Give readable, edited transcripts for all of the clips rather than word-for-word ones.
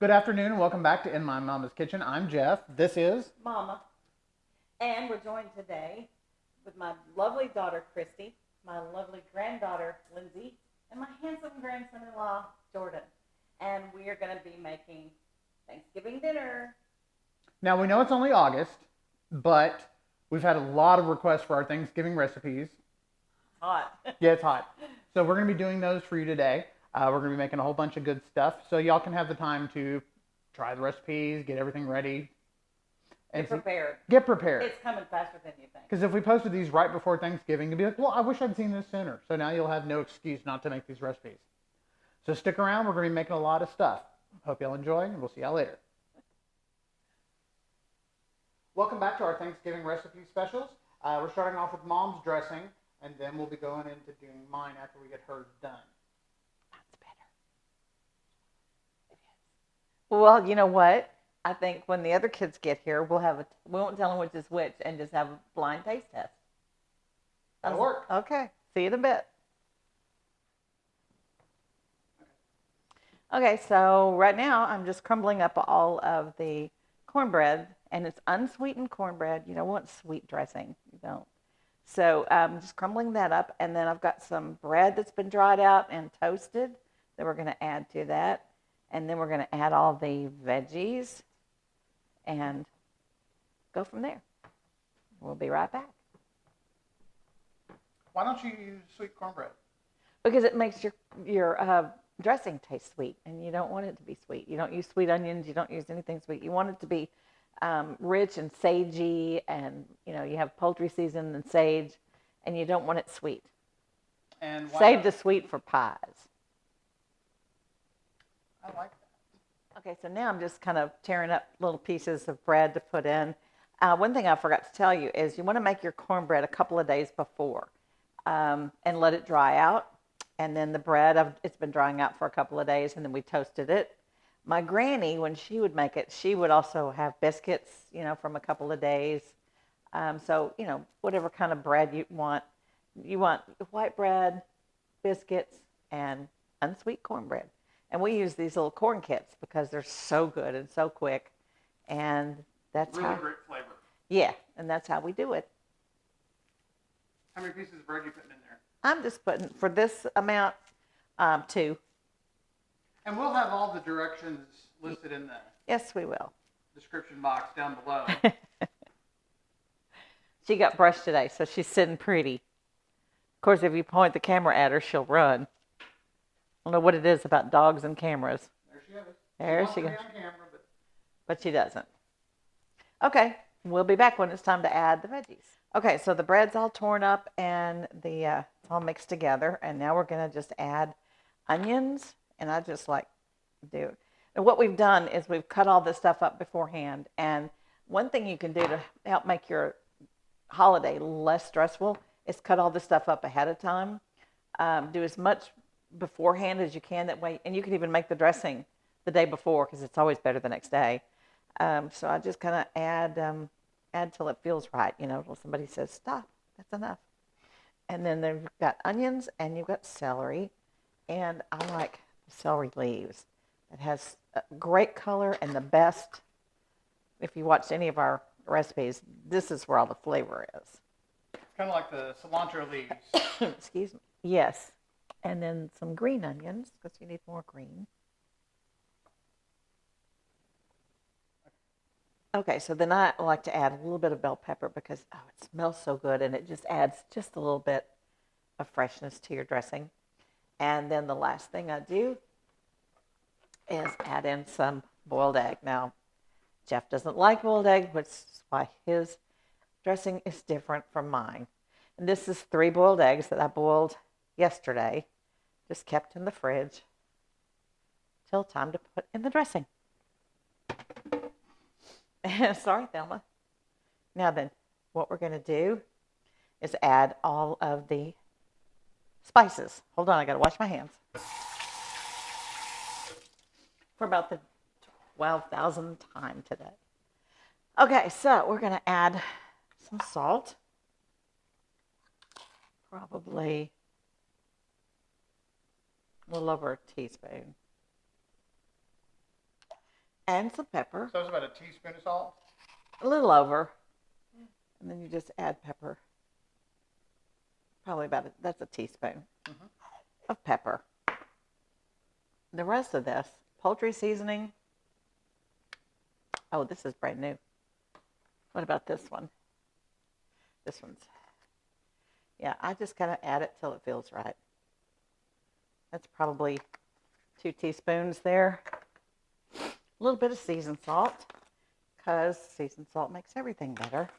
Good afternoon and welcome back to In My Mama's Kitchen. I'm Jeff. This is Mama. And we're joined today with my lovely daughter, Christy, my lovely granddaughter, Lindsay, and my handsome grandson-in-law, Jordan. And we are going to be making Thanksgiving dinner. Now we know it's only August, but we've had a lot of requests for our Thanksgiving recipes. Hot. Yeah, it's hot. So we're going to be doing those for you today. We're going to be making a whole bunch of good stuff. So y'all can have the time to try the recipes, get everything ready. Get prepared. Get prepared. It's coming faster than you think. Because if we posted these right before Thanksgiving, you'll be like, well, I wish I'd seen this sooner. So now you'll have no excuse not to make these recipes. So stick around. We're going to be making a lot of stuff. Hope y'all enjoy, and we'll see y'all later. Welcome back to our Thanksgiving recipe specials. We're starting off with Mom's dressing, and then we'll be going into doing mine after we get hers done. That's better. It is. Well, you know what? I think when the other kids get here, we won't tell them which is which and just have a blind taste test. That'll work. Okay. See you in a bit. Okay, so right now I'm just crumbling up all of the cornbread, and it's unsweetened cornbread. You don't want sweet dressing. You don't. So I'm just crumbling that up, and then I've got some bread that's been dried out and toasted that we're going to add to that. And then we're going to add all the veggies and go from there. We'll be right back. Why don't you use sweet cornbread? Because it makes your dressing taste sweet, and you don't want it to be sweet. You don't use sweet onions. You don't use anything sweet. You want it to be rich and sagey, and you have poultry seasoned and sage, and you don't want it sweet. And save the sweet for pies. I like that. Okay, so now I'm just kind of tearing up little pieces of bread to put in. One thing I forgot to tell you is you want to make your cornbread a couple of days before and let it dry out. And then the bread, it's been drying out for a couple of days, and then we toasted it. My granny, when she would make it, she would also have biscuits, from a couple of days. So, whatever kind of bread you want. You want white bread, biscuits, and unsweet cornbread. And we use these little corn kits because they're so good and so quick. And that's really great flavor. Yeah, and that's how we do it. How many pieces of bread are you putting in there? I'm just putting, for this amount, 2. And we'll have all the directions listed in the Yes, we will. description box down below. She got brushed today, so she's sitting pretty. Of course, if you point the camera at her, she'll run. I don't know what it is about dogs and cameras. There she is. There she she goes. on camera, But she doesn't. Okay, we'll be back when it's time to add the veggies. Okay, so the bread's all torn up and it's all mixed together. And now we're going to just add onions. And I just do. And what we've done is we've cut all this stuff up beforehand. And one thing you can do to help make your holiday less stressful is cut all this stuff up ahead of time. Do as much beforehand as you can that way. And you can even make the dressing the day before because it's always better the next day. So I just kind of add till it feels right, till somebody says, stop, that's enough. And then you've got onions and you've got celery. And I like celery leaves. It has a great color and the best. If you watched any of our recipes, this is where all the flavor is. It's kind of like the cilantro leaves. Excuse me. Yes. And then some green onions because you need more green. Okay, so then I like to add a little bit of bell pepper because it smells so good and it just adds just a little bit of freshness to your dressing. And then the last thing I do is add in some boiled egg. Now, Jeff doesn't like boiled egg, which is why his dressing is different from mine. And this is 3 boiled eggs that I boiled yesterday, just kept in the fridge till time to put in the dressing. Sorry, Thelma. Now then, what we're going to do is add all of the spices. Hold on, I got to wash my hands. For about the 12,000th time today. Okay, so we're going to add some salt. Probably a little over a teaspoon. and some pepper. So it's about a teaspoon of salt. A little over. And then you just add pepper. Probably that's a teaspoon of pepper. The rest of this, poultry seasoning. Oh, this is brand new. What about this one? This one's, yeah, I just kind of add it till it feels right. That's probably 2 teaspoons there. A little bit of seasoned salt, because seasoned salt makes everything better.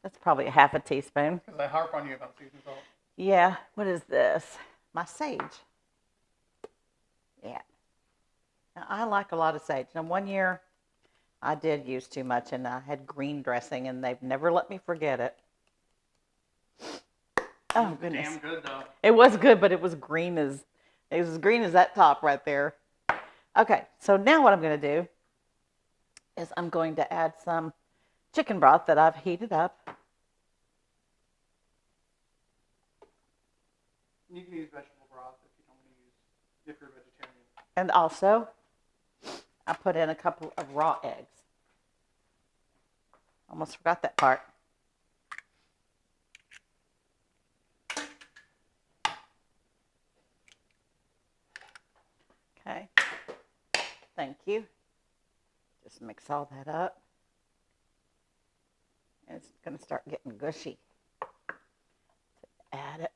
That's probably a half a teaspoon. Because I harp on you about seasoned salt. Yeah, what is this? My sage. Yeah. Now, I like a lot of sage. Now, one year I did use too much, and I had green dressing, and they've never let me forget it. Oh, goodness. Damn good, though. It was good, but it was as green as that top right there. Okay, so now what I'm going to do is I'm going to add some chicken broth that I've heated up. You can use vegetable broth if you don't want to use, if you're vegetarian. And also, I put in a couple of raw eggs. Almost forgot that part. Okay. Thank you. Just mix all that up. And it's going to start getting gushy. Add it.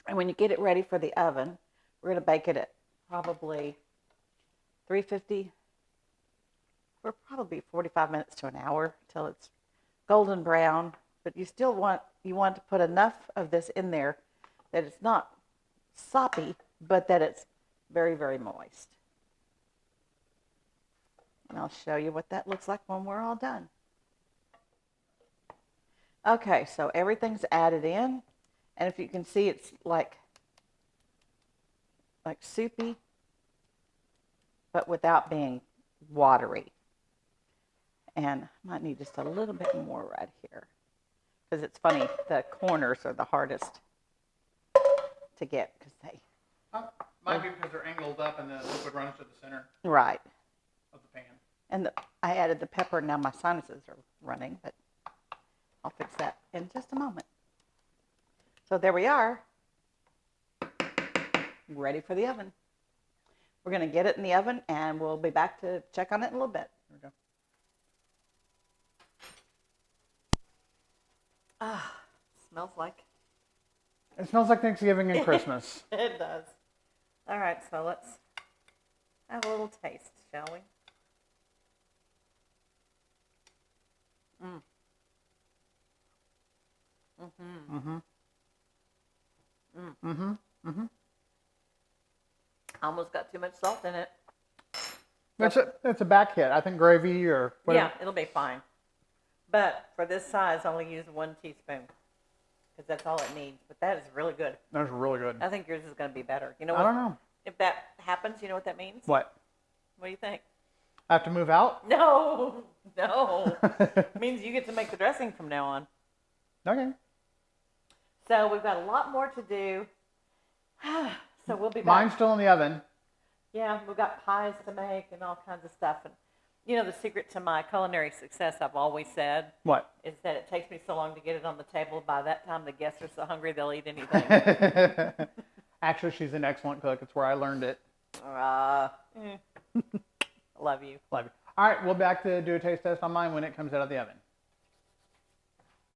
And when you get it ready for the oven, we're going to bake it at probably 350 for probably 45 minutes to an hour till it's golden brown. But you still want to put enough of this in there that it's not soppy, but that it's very, very moist. And I'll show you what that looks like when we're all done. Okay, so everything's added in. And if you can see, it's like soupy, but without being watery. And I might need just a little bit more right here. Because it's funny, the corners are the hardest to get because they... Might be because they're angled up and the liquid runs to the center. Right. Of the pan. And I added the pepper. Now my sinuses are running, but I'll fix that in just a moment. So there we are. Ready for the oven. We're going to get it in the oven, and we'll be back to check on it in a little bit. There we go. Ah, smells like... It smells like Thanksgiving and Christmas. It does. All right, so let's have a little taste, shall we? Almost got too much salt in it. It's a back hit. I think gravy or whatever. Yeah, it'll be fine. But for this size, only use 1 teaspoon because that's all it needs. But that is really good. That's really good. I think yours is going to be better. You know what? I don't know. If that happens, you know what that means? What? What do you think? I have to move out? No. It means you get to make the dressing from now on. Okay. So we've got a lot more to do. So we'll be back. Mine's still in the oven. Yeah, we've got pies to make and all kinds of stuff. And you know, the secret to my culinary success, I've always said, What? is that it takes me so long to get it on the table. By that time, the guests are so hungry they'll eat anything. Actually, she's an excellent cook. It's where I learned it. Love you. Love you. All right, we'll be back to do a taste test on mine when it comes out of the oven.